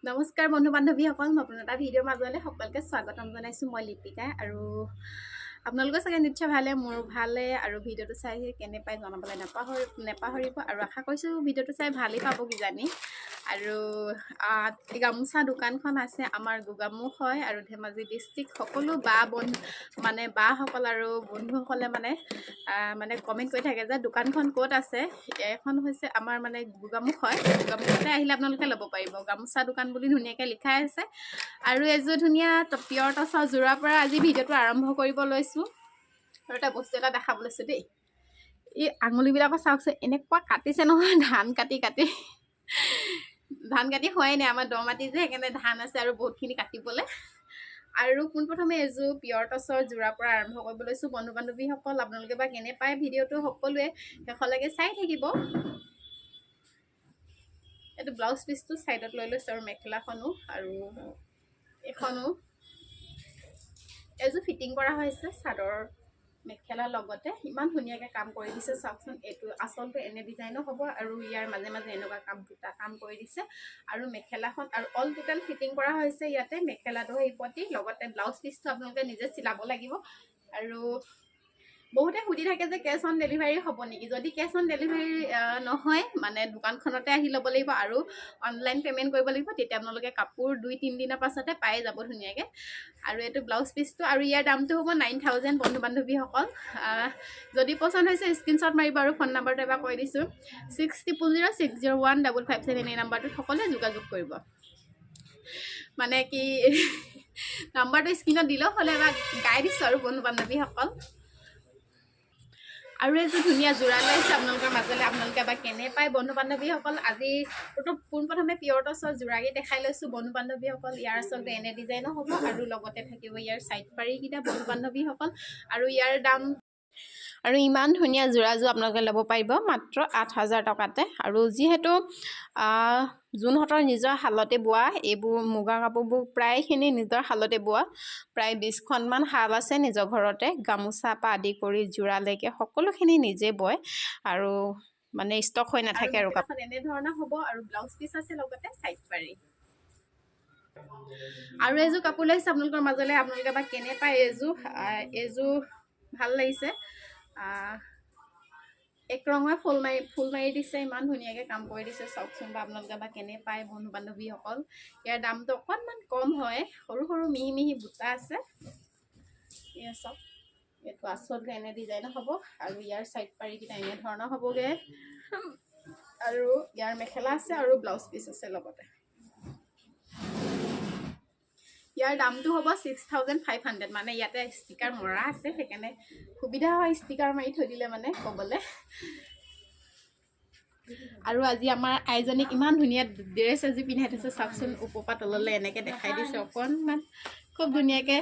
নমস্কাৰ বন্ধু বান্ধৱীসকল, নতুন এটা ভিডিঅ'ৰ মাজলৈ সকলোকে স্বাগতম জনাইছোঁ। মই লিপিকা আৰু আপোনালোকে চাগে নিশ্চয় ভালে, মোৰ ভালে। আৰু ভিডিঅ'টো চাই কেনে পাই জনাবলৈ নেপাহৰিব আৰু আশা কৰিছোঁ ভিডিঅ'টো চাই ভালেই পাব কিজানি। আৰু গামোচা দোকানখন আছে আমাৰ গোগামুখ হয় আৰু ধেমাজি ডিষ্ট্ৰিক্ট। সকলো বাসকল আৰু বন্ধুসকলে মানে কমেণ্ট কৰি থাকে যে দোকানখন ক'ত আছে। এখন হৈছে আমাৰ গোগামুখ হয়। গোগামুখতে আহিলে আপোনালোকে ল'ব পাৰিব। গামোচা দোকান বুলি ধুনীয়াকৈ লিখাই আছে আৰু এযোৰ ধুনীয়া পিয়ৰ টচৰ যোৰাৰ পৰা আজি ভিডিঅ'টো আৰম্ভ কৰিব লৈছোঁ। আৰু এটা বস্তু এটা দেখাব লৈছোঁ দেই। এই আঙুলিবিলাকৰ চাওকচোন, এনেকুৱা কাটিছে নহয় ধান কাটি হোৱাই নাই। আমাৰ দ মাটি যে, সেইকাৰণে ধান আছে আৰু বহুতখিনি কাটিবলৈ। আৰু পোনপ্ৰথমে এযোৰ পিয়ৰ টচৰ যোৰাৰ পৰা আৰম্ভ কৰিব লৈছোঁ। বন্ধু বান্ধৱীসকল, আপোনালোকে বা কেনে পায় ভিডিঅ'টো সকলোৱে শেষলৈকে চাই থাকিব। এইটো ব্লাউজ পিচটো চাইডত লৈ লৈছোঁ আৰু মেখেলাখনো আৰু এখনো এযোৰ ফিটিং কৰা হৈছে চাদৰ মেখেলাৰ লগতে। ইমান ধুনীয়াকৈ কাম কৰি দিছে চাওকচোন। এইটো আচলতে এনে ডিজাইনো হ'ব আৰু ইয়াৰ মাজে মাজে এনেকুৱা দুটা কাম কৰি দিছে। আৰু মেখেলাখন আৰু অল টোটেল ফিটিং কৰা হৈছে ইয়াতে। মেখেলাটো সেই প্ৰতি লগতে ব্লাউজ পিচটো আপোনালোকে নিজে চিলাব লাগিব। আৰু বহুতে সুধি থাকে যে কেছ অন ডেলিভাৰী হ'ব নেকি। যদি কেছ অন ডেলিভাৰী নহয়, দোকানখনতে আহি ল'ব লাগিব আৰু অনলাইন পে'মেণ্ট কৰিব লাগিব। তেতিয়া আপোনালোকে কাপোৰ 2-3 দিনৰ পাছতে পাই যাব ধুনীয়াকৈ। আৰু এইটো ব্লাউজ পিচটো আৰু ইয়াৰ দামটো হ'ব 9000। বন্ধু বান্ধৱীসকল, যদি পচন্দ হৈছে স্ক্ৰীনশ্বট মাৰিব আৰু ফোন নাম্বাৰটো এবাৰ কৈ দিছোঁ 6000601557 এই নাম্বাৰটোত সকলোৱে যোগাযোগ কৰিব। মানে কি নাম্বাৰটো স্ক্ৰীনত দিলেও হ'লে এবাৰ গাই দিছোঁ আৰু বন্ধু বান্ধৱীসকল। আৰু এযোৰ ধুনীয়া যোৰা লৈছে আপোনালোকৰ মাজলৈ। আপোনালোকে এবাৰ কেনে পায় বন্ধু বান্ধৱীসকল। আজি পোনপ্ৰথমে পিয়ৰ টচৰ যোৰাকেই দেখাই লৈছোঁ বন্ধু বান্ধৱীসকল। ইয়াৰ আচলতে এনে ডিজাইনো হ'ব আৰু লগতে থাকিব ইয়াৰ চাইড পাৰিকেইটা বন্ধু বান্ধৱীসকল। আৰু ইয়াৰ দাম আৰু ইমান ধুনীয়া যোৰাযোৰ আপোনালোকে ল'ব পাৰিব মাত্ৰ 8000 টকাতে। আৰু যিহেতু যোনহঁতৰ নিজৰ শালতে বোৱা, এইবোৰ মুগা কাপোৰবোৰ প্ৰায়খিনি নিজৰ শালতে বোৱা। প্ৰায় 20খনমান শাল আছে নিজৰ ঘৰতে। গামোচা পৰা আদি কৰি যোৰালৈকে সকলোখিনি নিজে বয় আৰু ষ্টক হৈ নাথাকে আৰু কাপোৰ এনেধৰণৰ হ'ব। আৰু ব্লাউজ পিচ আছে লগতে চাইড পাৰি। আৰু এযোৰ কাপোৰ লৈছে আপোনালোকৰ মাজলৈ। আপোনালোকে বা কেনে পায় এইযোৰ ভাল লাগিছে। এক ৰঙৰ ফুল মাৰি দিছে। ইমান ধুনীয়াকৈ কাম কৰি দিছে চাওকচোন। বা আপোনালোকে বা কেনে পায় বন্ধু বান্ধৱীসকল। ইয়াৰ দামটো অকণমান কম হয়। সৰু সৰু মিহি মিহি বুটা আছে। এয়া চাওক, এইটো আচলতে এনে ডিজাইনৰ হ'ব আৰু ইয়াৰ চাইড পাৰিকেইটা এনেধৰণৰ হ'বগৈ। আৰু ইয়াৰ মেখেলা আছে আৰু ব্লাউজ পিচ আছে লগতে। ইয়াৰ দামটো হ'ব 6500। ইয়াতে ষ্টিকাৰ মৰা আছে, সেইকাৰণে সুবিধা হয় ষ্টিকাৰ মাৰি থৈ দিলে ক'বলৈ। আৰু আজি আমাৰ আইজনীক ইমান ধুনীয়া ড্ৰেছ এযোৰ পিন্ধাই থৈছে চাওকচোন। ওপৰপা তললৈ এনেকৈ দেখাই দিছে অকণমান খুব ধুনীয়াকৈ।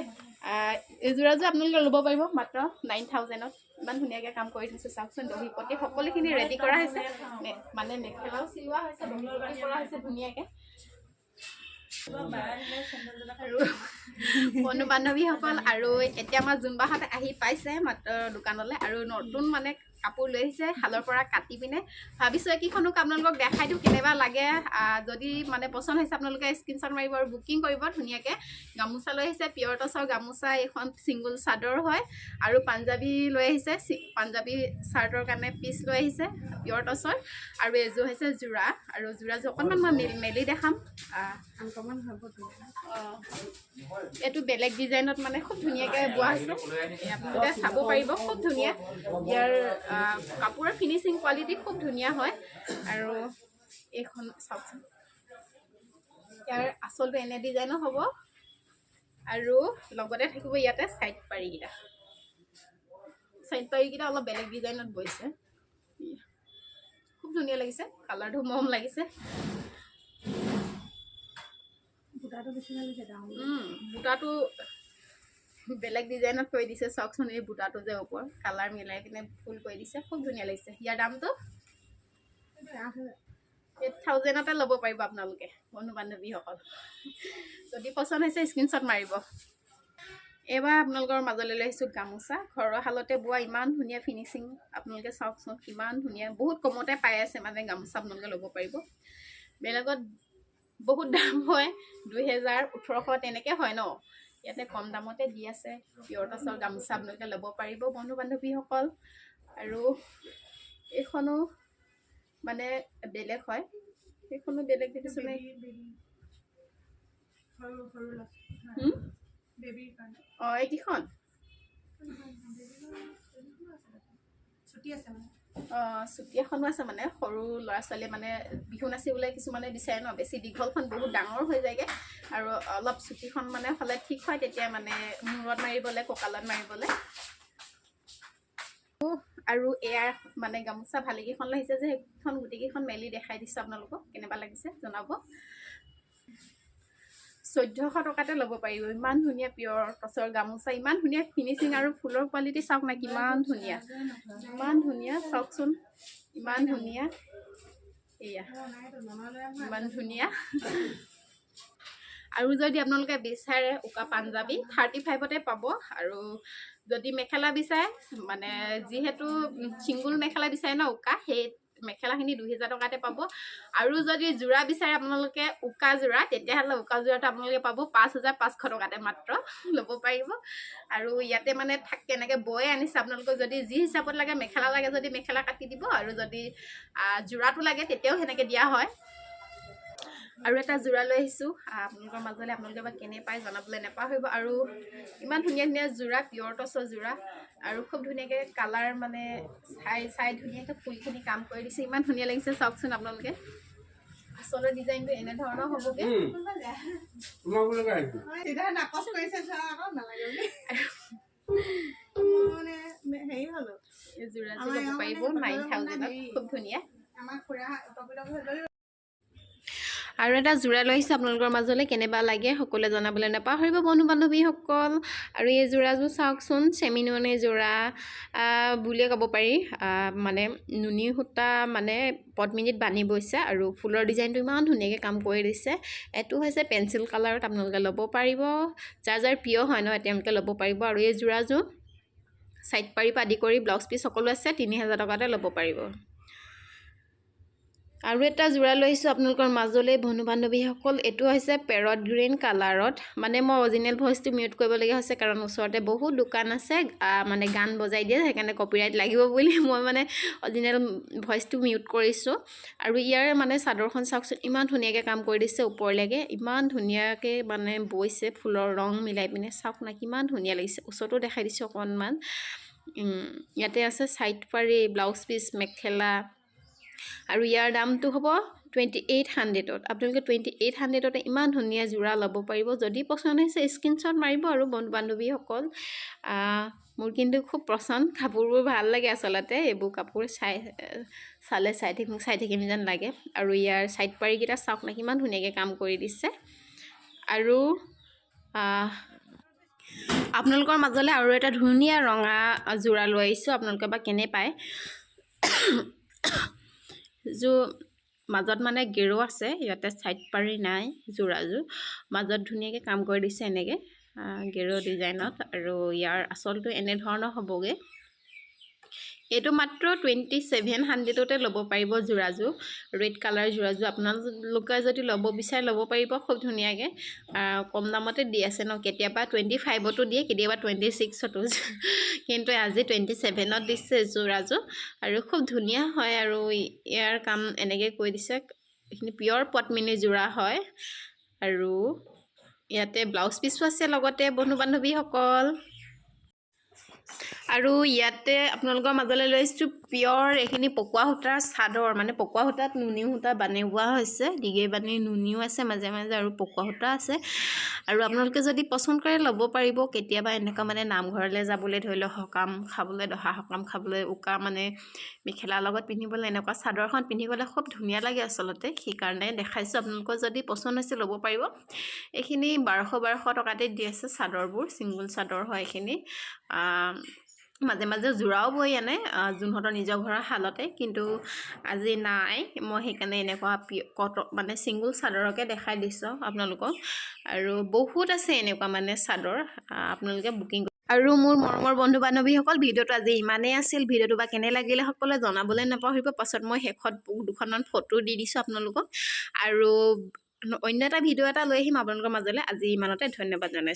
এযোৰ আপোনালোকে ল'ব পাৰিব মাত্ৰ 9000ত। ইমান ধুনীয়াকৈ কাম কৰি থৈছে চাওকচোন। দহি পতি সকলোখিনি ৰেডি কৰা হৈছে। মেখেলাও চিলোৱা হৈছে, দহি পতি কৰা হৈছে ধুনীয়াকৈ। আৰু বন্ধু বান্ধৱীসকল, আৰু এতিয়া আমাৰ জোনবাহঁত আহি পাইছে মাত্ৰ দোকানলৈ আৰু নতুন কাপোৰ লৈ আহিছে শালৰ পৰা কাটি পিনে। ভাবিছোঁ এইকেইখনো আপোনালোকক দেখাই দিওঁ কেনেবা লাগে। যদি পচন্দ হৈছে আপোনালোকে স্ক্ৰীনশ্বট মাৰিব আৰু বুকিং কৰিব ধুনীয়াকৈ। গামোচা লৈ আহিছে পিয়ৰ টচৰ গামোচা। এইখন ছিংগুল চাদৰ হয় আৰু পাঞ্জাবী লৈ আহিছে। পাঞ্জাবী চাৰ্টৰ কাৰণে পিচ লৈ আহিছে পিয়ৰ টচৰ। আৰু এযোৰ হৈছে যোৰা। আৰু যোৰাযোৰ অকণমান মই মেলি দেখাম। এইটো বেলেগ ডিজাইনত খুব ধুনীয়াকৈ বোৱা হৈছে। আপোনালোকে চাব পাৰিব, খুব ধুনীয়া। ইয়াৰ কাপোৰৰ ফিনিচিং কোৱালিটি খুব ধুনীয়া হয়। আৰু এইখন চাওকচোন, ইয়াৰ আচলতে এনে ডিজাইনো হ'ব আৰু লগতে থাকিব ইয়াতে চাইড পাৰিকেইটা। চাইড পাৰিকেইটা অলপ বেলেগ ডিজাইনত বৈছে। খুব ধুনীয়া লাগিছে, কালাৰটো মৰম লাগিছে। বুটাটো বেলেগ ডিজাইনত কৰি দিছে চাওকচোন। এই বুটাটো যে ওপৰ কালাৰ মিলাই পিনে ফুল কৰি দিছে, খুব ধুনীয়া লাগিছে। ইয়াৰ দামটো 8000তে ল'ব পাৰিব আপোনালোকে বন্ধু বান্ধৱীসকল। যদি পচন্দ হৈছে স্ক্ৰীনশ্বট মাৰিব। এইবাৰ আপোনালোকৰ মাজলৈ লৈ আহিছোঁ গামোচা। ঘৰৰ শালতে বোৱা, ইমান ধুনীয়া ফিনিচিং। আপোনালোকে চাওকচোন কিমান ধুনীয়া। বহুত কমতে পাই আছে গামোচা আপোনালোকে ল'ব পাৰিব। বেলেগত বহুত দাম হয় 2000 1800 তেনেকৈ হয় ন ইয়াতে কম দামতে দি আছে পিয়ৰ টচৰ গামোচা আপোনালোকে ল'ব পাৰিব বন্ধু বান্ধৱীসকল আৰু এইখনো মানে বেলেগ হয় এইখনো বেলেগ দেখিছোনে এইকেইখন চুটিয়াখনো আছে মানে সৰু ল'ৰা ছোৱালীয়ে মানে বিহু নাচিবলৈ কিছুমানে বিচাৰে ন বেছি দীঘলখন বহুত ডাঙৰ হৈ যায়গৈ আৰু অলপ চুটিখন মানে হ'লে ঠিক হয় তেতিয়া মানে মূৰত মাৰিবলৈ কঁকালত মাৰিবলৈ আৰু এয়াৰ মানে গামোচা ভালেকেইখন লাগিছে যে সেইখন গোটেইকেইখন মেলি দেখাই দিছোঁ আপোনালোকক কেনেকুৱা লাগিছে জনাব 1400 টকাতে ল'ব পাৰিব ইমান ধুনীয়া পিয়ৰ টচৰ গামোচা ইমান ধুনীয়া ফিনিচিং আৰু ফুলৰ কোৱালিটি চাওক না কিমান ধুনীয়া চাওকচোন ইমান ধুনীয়া এয়া ইমান ধুনীয়া আৰু যদি আপোনালোকে বিচাৰে উকা পাঞ্জাবী 35তে পাব আৰু যদি মেখেলা বিচাৰে মানে যিহেতু চিংগুল মেখেলা বিচাৰে ন উকা সেই মেখেলাখিনি 2000 টকাতে পাব আৰু যদি যোৰা বিচাৰে আপোনালোকে উকা যোৰা তেতিয়াহ'লে উকা যোৰাটো আপোনালোকে পাব 5500 টকাতে মাত্ৰ ল'ব পাৰিব আৰু ইয়াতে মানে কেনেকৈ বৈ আনিছে আপোনালোকক যদি যি হিচাপত লাগে মেখেলা লাগে যদি মেখেলা কাটি দিব আৰু যদি যোৰাটো লাগে তেতিয়াও সেনেকৈ দিয়া হয় আৰু এটা যোৰা লৈ আহিছোঁ আপোনালোকৰ মাজলৈ আপোনালোকে বা কেনে পায় জনাবলৈ নাপাহৰিব আৰু ইমান ধুনীয়া ধুনীয়া যোৰা পিয়ৰ টচৰ যোৰা আৰু খুব ধুনীয়াকৈ কালাৰ মানে চাই ধুনীয়াকৈ ফুলখিনি কাম কৰি দিছে ইমান ধুনীয়া লাগিছে চাওকচোন আপোনালোকে আচলৰ ডিজাইনটো এনেধৰণৰ হ'বগৈ যোৰাযোৰ ল'ব পাৰিব 9000ত খুব ধুনীয়া আৰু এটা যোৰা লৈ আহিছে আপোনালোকৰ মাজলৈ কেনেবা লাগে সকলোৱে জনাবলৈ নাপাহৰিব বন্ধু বান্ধৱীসকল আৰু এই যোৰাযোৰ চাওকচোন চেমিননি যোৰা বুলিয়ে ক'ব পাৰি মানে নুনি সূতা মানে পদ্মিনীত বান্ধি বৈছে আৰু ফুলৰ ডিজাইনটো ইমান ধুনীয়াকৈ কাম কৰি দিছে এইটো হৈছে পেঞ্চিল কালাৰত আপোনালোকে ল'ব পাৰিব যাৰ যাৰ প্ৰিয় হয় ন তেওঁলোকে ল'ব পাৰিব আৰু এই যোৰাযোৰ সাইড পাৰি আদি কৰি ব্লাউজ পিচ সকলো আছে 3000 টকাতে ল'ব পাৰিব আৰু এটা যোৰা লৈ আহিছোঁ আপোনালোকৰ মাজলৈ বন্ধু বান্ধৱীসকল এইটো হৈছে পেৰট গ্ৰীণ কালাৰত মানে মই অৰিজিনেল ভইচটো মিউট কৰিবলগীয়া হৈছে কাৰণ ওচৰতে বহুত দোকান আছে মানে গান বজাই দিয়ে সেইকাৰণে কপিৰাইট লাগিব বুলি মই মানে অৰিজিনেল ভইচটো মিউট কৰিছোঁ আৰু ইয়াৰ মানে চাদৰখন চাওকচোন ইমান ধুনীয়াকৈ কাম কৰি দিছে ওপৰলৈকে ইমান ধুনীয়াকৈ মানে বৈছে ফুলৰ ৰং মিলাই পিনে চাওক না কিমান ধুনীয়া লাগিছে ওচৰতো দেখাই দিছোঁ অকণমান ইয়াতে আছে সাইড পাৰি ব্লাউজ পিচ মেখেলা আৰু ইয়াৰ দামটো হ'ব 2800ত আপোনালোকে 2800তে ইমান ধুনীয়া যোৰা ল'ব পাৰিব যদি পচন্দ হৈছে স্ক্ৰীনশ্বট মাৰিব আৰু বন্ধু বান্ধৱীসকল মোৰ কিন্তু খুব পচন্দ কাপোৰবোৰ ভাল লাগে আচলতে এইবোৰ কাপোৰ চাই থাকিম যেন লাগে আৰু ইয়াৰ সাইড পাৰিকেইটা চাওক না কিমান ধুনীয়াকৈ কাম কৰি দিছে আৰু আপোনালোকৰ মাজলৈ আৰু এটা ধুনীয়া ৰঙা যোৰা লৈ আহিছোঁ আপোনালোকে বা কেনে পায় মাজত মানে গেৰো আছে ইয়াতে সাইড পাৰি নাই যোৰাযোৰ মাজত ধুনীয়াকৈ কাম কৰি দিছে এনেকৈ গেৰো ডিজাইনত আৰু ইয়াৰ আচলটো এনেধৰণৰ হ'বগৈ এইটো মাত্ৰ 2700তে ল'ব পাৰিব যোৰাযোৰ ৰেড কালাৰ যোৰাযোৰ আপোনালোকে যদি ল'ব বিচাৰে ল'ব পাৰিব খুব ধুনীয়াকৈ কম দামতে দি আছে ন কেতিয়াবা 25তো দিয়ে কেতিয়াবা 26তো কিন্তু আজি 27ত দিছে যোৰাযোৰ আৰু খুব ধুনীয়া হয় আৰু ইয়াৰ কাম এনেকৈ কৈ দিছে এইখিনি পিয়ৰ পদ্মিনী যোৰা হয় আৰু ইয়াতে ব্লাউজ পিচো আছে লগতে বন্ধু বান্ধৱীসকল আৰু ইয়াতে আপোনালোকৰ মাজলৈ লৈ আহিছোঁ পিয়ৰ এইখিনি পকোৱা সূতাৰ চাদৰ মানে পকোৱা সূতাত নুনি সূতা বানোৱা হৈছে ডিগে বানি নুনিও আছে মাজে মাজে আৰু পকোৱা সূতা আছে আৰু আপোনালোকে যদি পচন্দ কৰে ল'ব পাৰিব কেতিয়াবা এনেকুৱা মানে নামঘৰলৈ যাবলৈ ধৰি লওক সকাম খাবলৈ দহা সকাম খাবলৈ উকা মানে মেখেলাৰ লগত পিন্ধিবলৈ এনেকুৱা চাদৰখন পিন্ধি গ'লে খুব ধুনীয়া লাগে আচলতে সেইকাৰণে দেখাইছোঁ আপোনালোকৰ যদি পচন্দ হৈছে ল'ব পাৰিব এইখিনি 1200 টকাতে দি আছে চাদৰবোৰ ছিংগুল চাদৰ হয় এইখিনি মাজে মাজে যোৰাও বৈ আনে যোনহঁতৰ নিজৰ ঘৰৰ শালতে কিন্তু আজি নাই মই সেইকাৰণে এনেকুৱা মানে ছিংগুল চাদৰকে দেখাই দিছোঁ আপোনালোকক আৰু বহুত আছে এনেকুৱা মানে চাদৰ আপোনালোকে বুকিং আৰু মোৰ মৰমৰ বন্ধু বান্ধৱীসকল ভিডিঅ'টো আজি ইমানেই আছিল ভিডিঅ'টো বা কেনে লাগিলে সকলোৱে জনাবলৈ নাপাহৰিব পাছত মই শেষত দুখনমান ফটো দি দিছোঁ আপোনালোকক আৰু অন্য এটা ভিডিঅ' এটা লৈ আহিম আপোনালোকৰ মাজলৈ। আজি ইমানতে, ধন্যবাদ জনাইছোঁ।